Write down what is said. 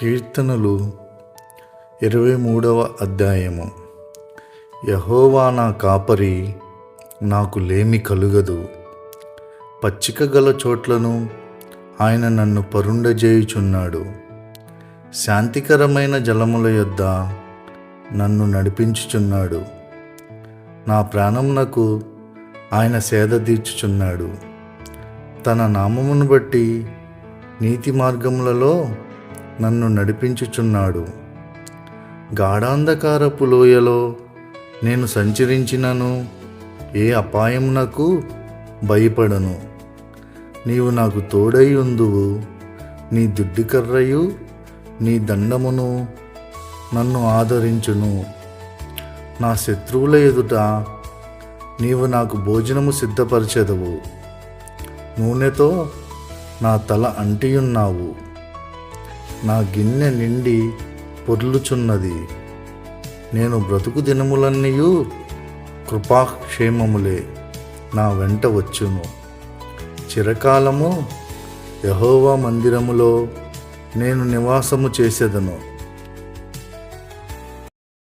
కీర్తనలు 23వ అధ్యాయము. యెహోవా నా కాపరి, నాకు లేమి కలుగదు. పచ్చిక గల చోట్లను ఆయన నన్ను పరుండజేయుచున్నాడు. శాంతికరమైన జలముల యొద్ద నన్ను నడిపించుచున్నాడు. నా ప్రాణమునకు ఆయన సేద తీర్చుచున్నాడు. తన నామమును బట్టి నీతి మార్గములలో నన్ను నడిపించుచున్నాడు. గాఢాంధకారపు లోయలో నేను సంచరించినను ఏ అపాయమునకు భయపడను. నీవు నాకు తోడై ఉందువు. నీ దుడ్డికర్రయు నీ దండమును నన్ను ఆదరించును. నా శత్రువుల ఎదుట నీవు నాకు భోజనము సిద్ధపరచెదవు. నూనెతో నా తల అంటియున్నావు. నా గిన్నె నిండి పొర్లుచున్నది. నేను బ్రతుకు దినములన్నీయు కృపాక్షేమములే నా వెంట వచ్చును. చిరకాలము యెహోవా మందిరములో నేను నివాసము చేసేదను.